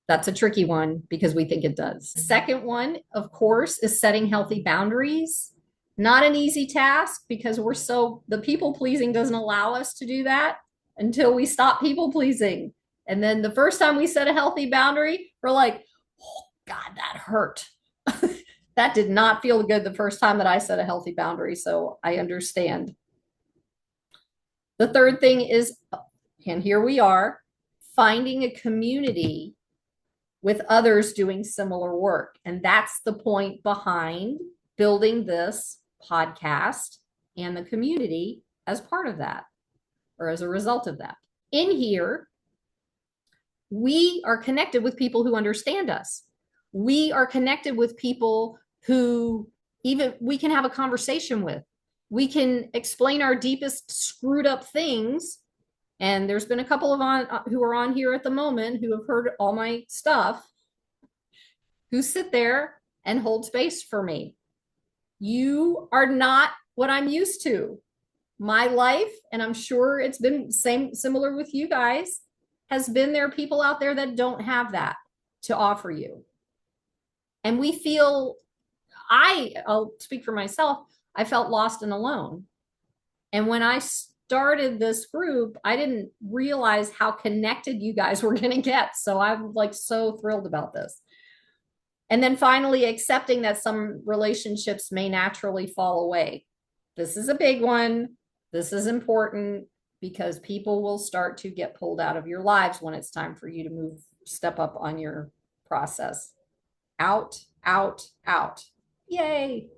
A: That's a tricky one because we think it does. The second one, of course, is setting healthy boundaries. Not an easy task because the people pleasing doesn't allow us to do that until we stop people pleasing. And then the first time we set a healthy boundary, we're like, oh, God, that hurt. That did not feel good the first time that I set a healthy boundary. So I understand. The third thing is, and here we are, finding a community with others doing similar work. And that's the point behind building this podcast and the community as part of that, or as a result of that. In here, we are connected with people who understand us. We are connected with people who even we can have a conversation with. We can explain our deepest screwed up things. And there's been a couple of who are on here at the moment who have heard all my stuff, who sit there and hold space for me. You are not what I'm used to. My life, and I'm sure it's been similar with you guys, has been there are people out there that don't have that to offer you. And we feel, I'll speak for myself, I felt lost and alone. And when I started this group, I didn't realize how connected you guys were going to get. So I'm like so thrilled about this. And then finally, accepting that some relationships may naturally fall away. This is a big one. This is important because people will start to get pulled out of your lives when it's time for you to step up on your process. Out, out, out. Yay.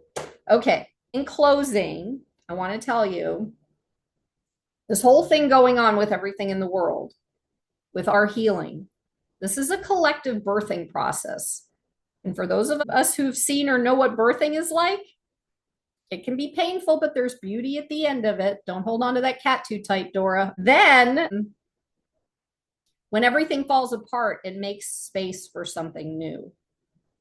A: Okay. In closing, I want to tell you this whole thing going on with everything in the world, with our healing, this is a collective birthing process. And for those of us who've seen or know what birthing is like, it can be painful, but there's beauty at the end of it. Don't hold on to that cat too tight, Dora. Then, when everything falls apart, it makes space for something new.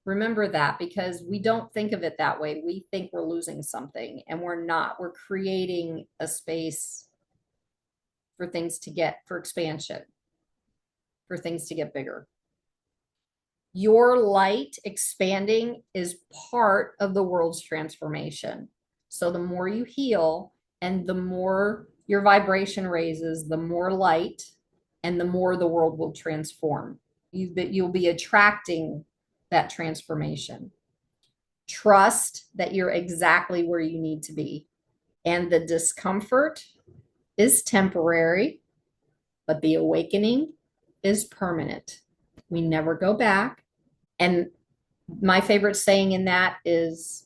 A: Remember that, because we don't think of it that way. We think we're losing something, and we're not. We're creating a space for things to get, for expansion, for things to get bigger. Your light expanding is part of the world's transformation. So the more you heal and the more your vibration raises, the more light and the more the world will transform. You'll be attracting that transformation. Trust that you're exactly where you need to be. And the discomfort is temporary, but the awakening is permanent. We never go back. And my favorite saying in that is,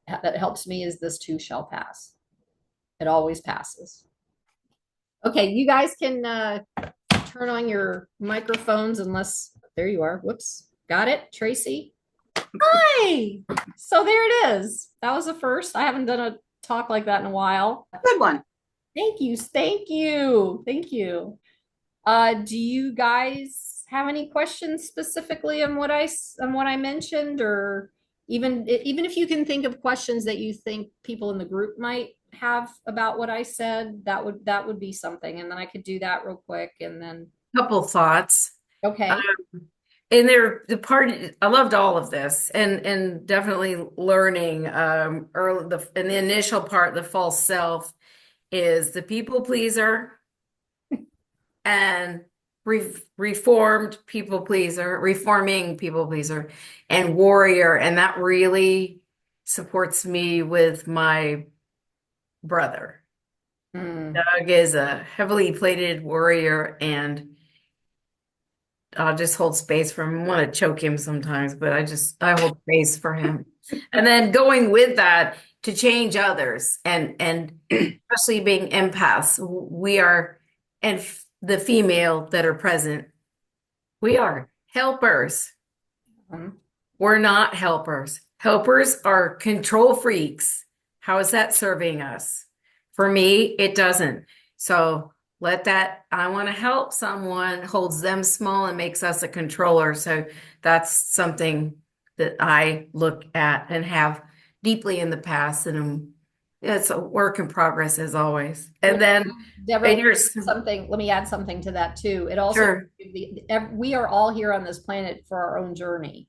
A: that helps me, is this too shall pass. It always passes. Okay, you guys can turn on your microphones unless, there you are. Whoops. Got it, Tracy? Hi. So there it is. That was the first. I haven't done a talk like that in a while.
C: Good one.
A: Thank you. Thank you. Thank you. Do you guys have any questions specifically on what I mentioned, or even if you can think of questions that you think people in the group might have about what I said, that would be something, and then I could do that real quick, and then
B: Couple thoughts.
A: okay.
B: And the part I loved all of this, and definitely learning early in the initial part, the false self is the people pleaser and reformed people pleaser, reforming people pleaser, and warrior, and that really supports me with my brother.
A: Mm.
B: Doug is a heavily plated warrior, and I'll just hold space for him. I want to choke him sometimes, but I hold space for him. And then going with that to change others, and especially being empaths, we are, and the female that are present, we are helpers.
A: Um,
B: We're not helpers. Helpers are control freaks. How is that serving us? For me, it doesn't. So let that, I want to help someone, holds them small and makes us a controller. So that's something that I look at and have deeply in the past. And it's a work in progress as always. And then,
A: Deborah,
B: and yours,
A: let me add something to that too. It also,
B: sure,
A: we are all here on this planet for our own journey.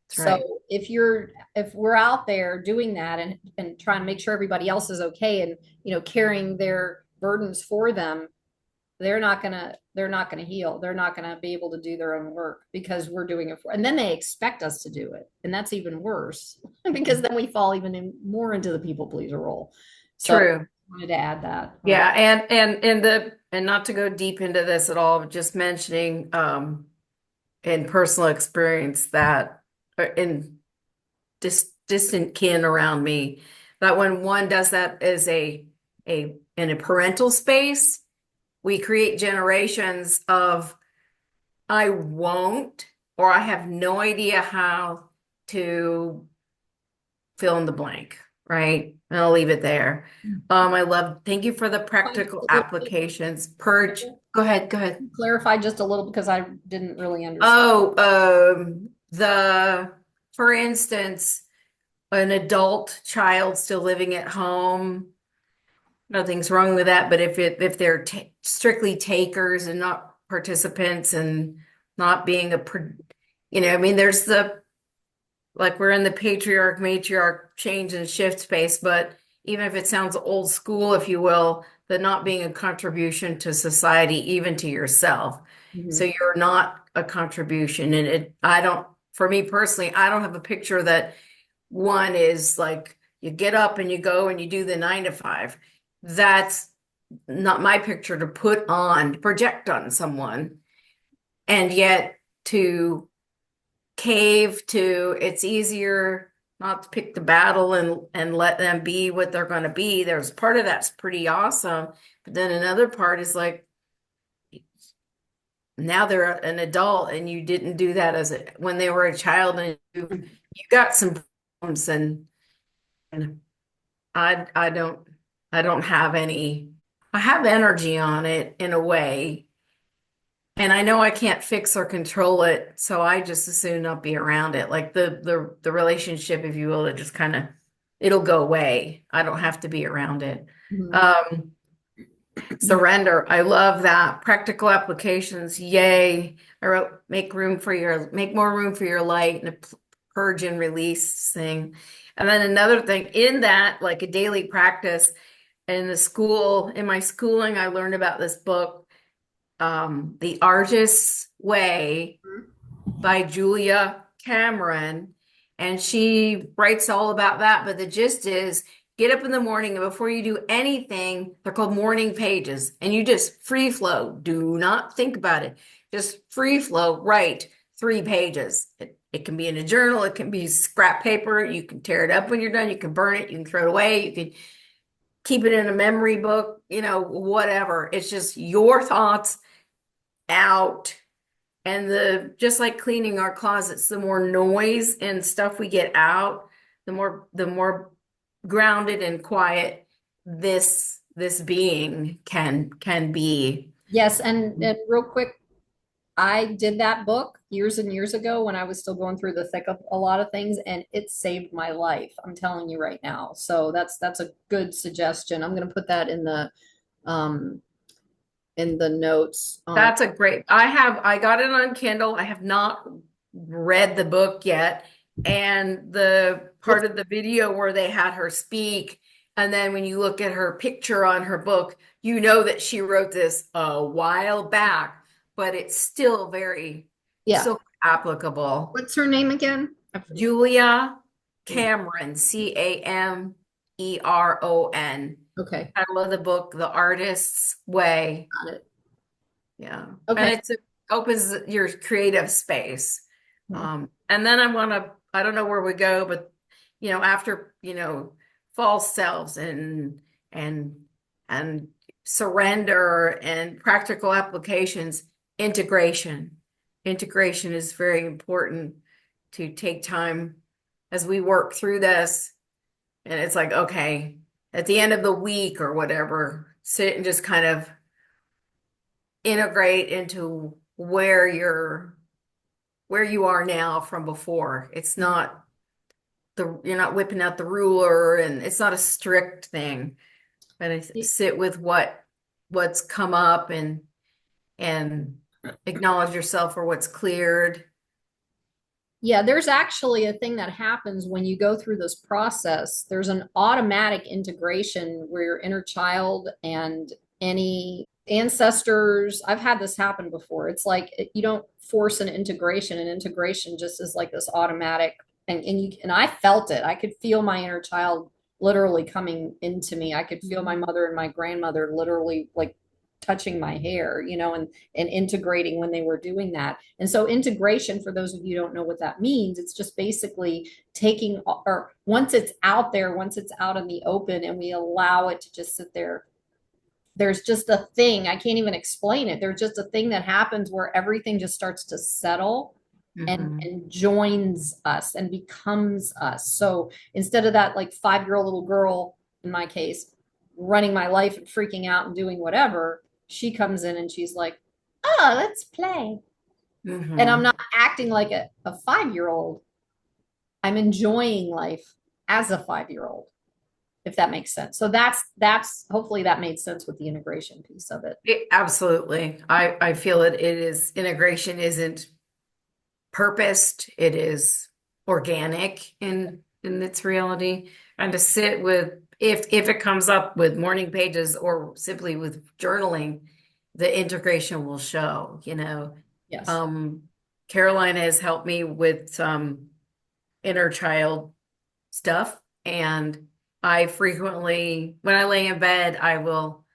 B: that's
A: So
B: right.
A: if we're out there doing that and trying to make sure everybody else is okay, and carrying their burdens for them, they're not gonna heal. They're not gonna be able to do their own work because we're doing it for, and then they expect us to do it. And that's even worse because then we fall even more into the people pleaser role. So I
B: True.
A: wanted to add that.
B: Yeah, and not to go deep into this at all, but just mentioning in personal experience that in distant kin around me, that when one does that as a in a parental space, we create generations of I won't, or I have no idea how to fill in the blank, right? And I'll leave it there. Thank you for the practical applications. Purge. Go ahead.
A: Clarify just a little because I didn't really understand.
B: Oh, for instance, an adult child still living at home, nothing's wrong with that. But if they're strictly takers and not participants and not being I mean, there's like we're in the patriarch matriarch change and shift space, but even if it sounds old school, if you will, the not being a contribution to society, even to yourself. So
A: Mhm.
B: you're not a contribution. And for me personally, I don't have a picture that one is like you get up and you go and you do the 9 to 5. That's not my picture to project on someone. And yet to cave to, it's easier not to pick the battle and let them be what they're going to be. There's part of that's pretty awesome, but then another part is like now they're an adult and you didn't do that when they were a child, and you got some problems, and I don't have any. I have energy on it in a way, And I know I can't fix or control it, so I just as soon not be around it. Like the relationship, if you will, it just kind of it'll go away. I don't have to be around it.
A: Mhm.
B: Um, Surrender. I love that. Practical applications. Yay. I wrote make more room for your light and a purge and release thing. And then another thing in that, like a daily practice in my schooling, I learned about this book, The Artist's Way by Julia Cameron, and she writes all about that. But the gist is get up in the morning and before you do anything, they're called morning pages, and you just free flow. Do not think about it. Just free flow, write 3 pages. It can be in a journal, it can be scrap paper. You can tear it up when you're done, you can burn it, you can throw it away, you can keep it in a memory book, whatever. It's just your thoughts out. And the just like cleaning our closets, the more noise and stuff we get out, the more grounded and quiet this being can be.
A: Yes, and real quick, I did that book years and years ago when I was still going through the thick of a lot of things, and it saved my life. I'm telling you right now. So that's a good suggestion. I'm going to put that um in the notes on.
B: That's a great. I got it on Kindle. I have not read the book yet. And the
A: It's
B: part of the video where they had her speak, and then when you look at her picture on her book, you know that she wrote this a while back, but it's still very
A: yeah.
B: so applicable.
A: What's her name again? I forget.
B: Julia Cameron, Cameron.
A: Okay,
B: I love the book, The Artist's Way.
A: got it.
B: Yeah. And
A: Okay.
B: it opens your creative space.
A: Mhm.
B: And then I don't know where we go, but after, false selves and and surrender and practical applications, integration. Integration is very important to take time as we work through this. And it's like, okay, at the end of the week or whatever, sit and just kind of integrate into where you are now from before. It's not you're not whipping out the ruler, and it's not a strict thing, but I sit with what's come up and acknowledge yourself for what's cleared.
A: Yeah, there's actually a thing that happens when you go through this process. There's an automatic integration where your inner child and any ancestors, I've had this happen before. It's like you don't force an integration, and integration just is like this automatic and I felt it. I could feel my inner child literally coming into me. I could feel my mother and my grandmother literally like touching my hair, and integrating when they were doing that. And so integration, for those of you who don't know what that means, it's just basically taking, or once it's out there, once it's out in the open and we allow it to just sit there, there's just a thing, I can't even explain it. There's just a thing that happens where everything just starts to settle
B: Hmm.
A: and joins us and becomes us. So instead of that like 5-year-old little girl, in my case, running my life and freaking out and doing whatever, she comes in and she's like, oh, let's play. And I'm
B: Hmm.
A: not acting like a 5-year-old. I'm enjoying life as a 5-year-old, if that makes sense. So that's hopefully that made sense with the integration piece of it.
B: Absolutely. I feel it is integration isn't purposed, it is organic in its reality. And to sit with if it comes up with morning pages or simply with journaling, the integration will show.
A: Yes.
B: um Caroline has helped me with some inner child stuff, and I frequently when I lay in bed I will,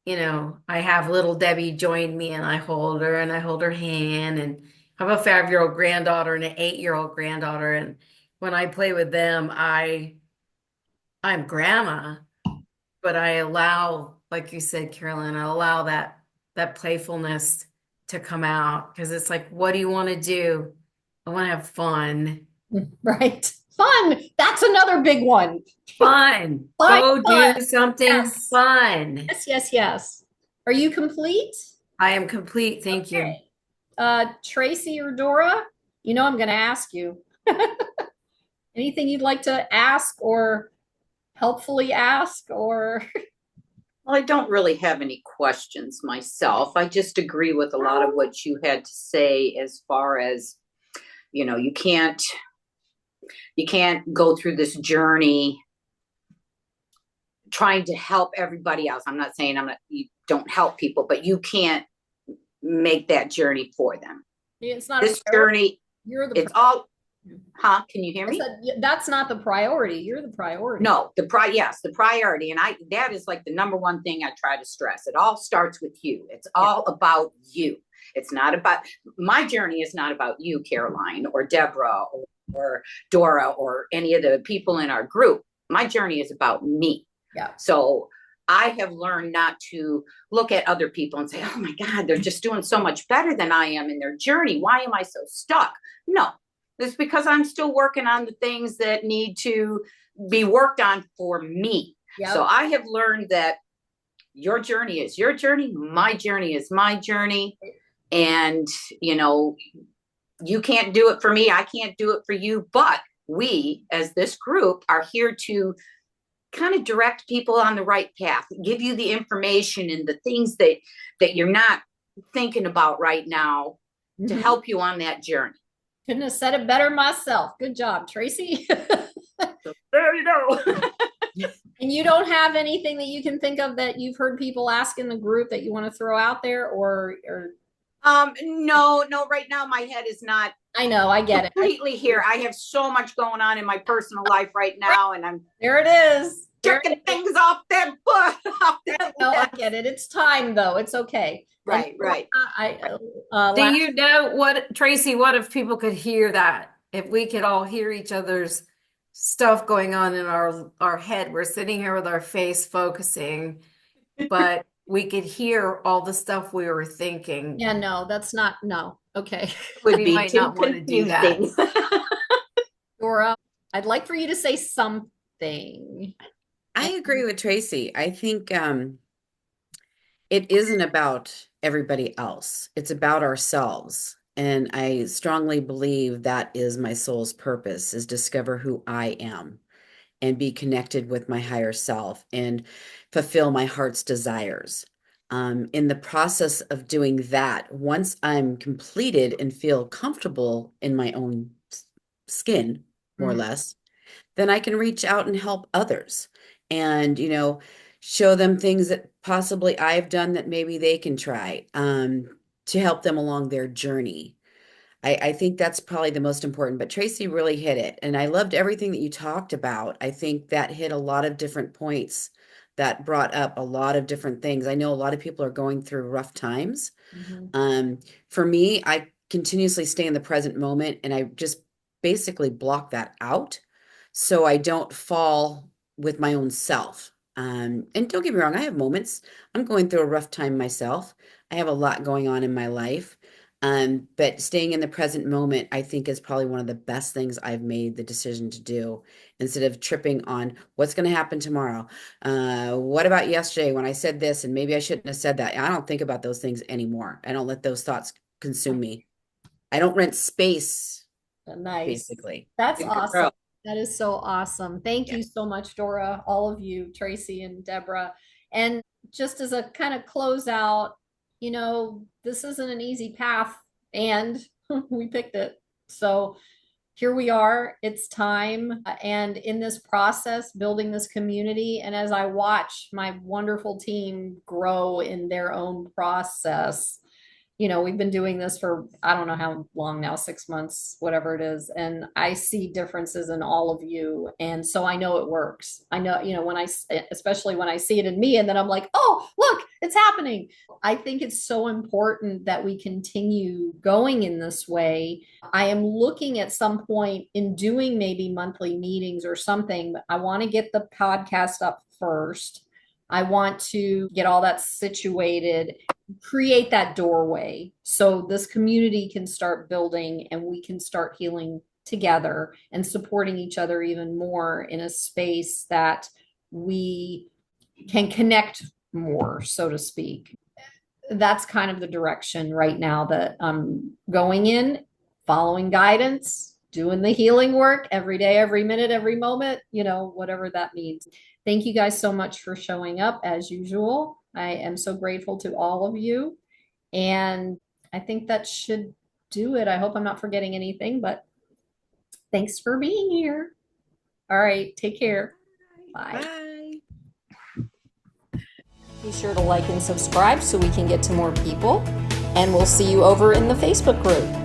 B: I have little Debbie join me, and I hold her hand, and I have a 5-year-old granddaughter and an 8-year-old granddaughter. And when I play with them, I'm grandma, but I allow, like you said, Carolyn, I allow that playfulness to come out because it's like, what do you want to do? I want to have fun.
A: Right. Fun. That's another big one.
B: Fun.
A: Fun,
B: Go
A: fun.
B: do something
A: Yes.
B: fun.
A: Yes, yes, yes. Are you complete?
B: I am complete. Thank you.
A: Okay. Tracy or Dora, I'm going to ask you. Anything you'd like to ask or helpfully ask or
C: Well, I don't really have any questions myself. I just agree with a lot of what you had to say as far as, you know, you can't go through this journey trying to help everybody else. I'm not saying you don't help people, but you can't make that journey for them.
A: it's not a
C: This
A: priority?
C: journey,
A: You're the
C: it's
A: priority.
C: all, huh? Can you hear
A: I
C: me?
A: said that's not the priority. You're the priority.
C: No, yes, the priority. And that is like the number one thing I try to stress. It all starts with you. It's
A: Yeah.
C: all about you. It's not about my journey is not about you, Caroline, or Deborah, or Dora, or any of the people in our group. My journey is about me.
A: Yeah.
C: So I have learned not to look at other people and say, oh my God, they're just doing so much better than I am in their journey. Why am I so stuck? No, it's because I'm still working on the things that need to be worked on for me. Yep. So I have learned that your journey is your journey. My journey is my journey. And, you can't do it for me. I can't do it for you. But we, as this group, are here to kind of direct people on the right path, give you the information and the things that you're not thinking about right now to help you on that journey.
A: Couldn't have said it better myself. Good job, Tracy.
C: So there you go.
A: And you don't have anything that you can think of that you've heard people ask in the group that you want to throw out there or
C: no, right now my head is not.
A: I know, I get it.
C: Completely here. I have so much going on in my personal life right now, and I'm
A: there it is.
C: checking things off that book.
A: No, I get it. It's time though. It's okay.
C: Right.
B: Do you know what, Tracy, what if people could hear that? If we could all hear each other's stuff going on in our head, we're sitting here with our face focusing, but we could hear all the stuff we were thinking.
A: Yeah, no, that's not, no. Okay.
C: Would
B: We
C: be
B: might
C: too
B: not want to do that.
A: Dora, I'd like for you to say something.
D: I agree with Tracy. I think it isn't about everybody else. It's about ourselves. And I strongly believe that is my soul's purpose, is discover who I am and be connected with my higher self and fulfill my heart's desires. In the process of doing that, once I'm completed and feel comfortable in my own skin, more or less, then I can reach out and help others and, show them things that possibly I've done that maybe they can try to help them along their journey. I think that's probably the most important, but Tracy really hit it. And I loved everything that you talked about. I think that hit a lot of different points that brought up a lot of different things. I know a lot of people are going through rough times. For me, I continuously stay in the present moment and I just basically block that out so I don't fall with my own self. And don't get me wrong, I have moments. I'm going through a rough time myself. I have a lot going on in my life. But staying in the present moment, I think is probably one of the best things I've made the decision to do instead of tripping on what's going to happen tomorrow. What about yesterday when I said this and maybe I shouldn't have said that? I don't think about those things anymore. I don't let those thoughts consume me. I don't rent space.
A: Nice.
D: Basically.
A: That's awesome. That is so awesome. Thank you so much, Dora, all of you, Tracy and Deborah. And just as a kind of closeout, this isn't an easy path and we picked it. So here we are, it's time. And in this process, building this community, and as I watch my wonderful team grow in their own process, we've been doing this for, I don't know how long now, 6 months, whatever it is. And I see differences in all of you. And so I know it works. I know, especially when I see it in me and then I'm like, oh, look, it's happening. I think it's so important that we continue going in this way. I am looking at some point in doing maybe monthly meetings or something, but I want to get the podcast up first. I want to get all that situated, create that doorway so this community can start building and we can start healing together and supporting each other even more in a space that we can connect more, so to speak. that's kind of the direction right now that I'm going in, following guidance, doing the healing work every day, every minute, every moment, whatever that means. Thank you guys so much for showing up as usual. I am so grateful to all of you. And I think that should do it. I hope I'm not forgetting anything, but thanks for being here. All right, take care. Bye.
D: Bye.
A: Be sure to like and subscribe so we can get to more people. And we'll see you over in the Facebook group.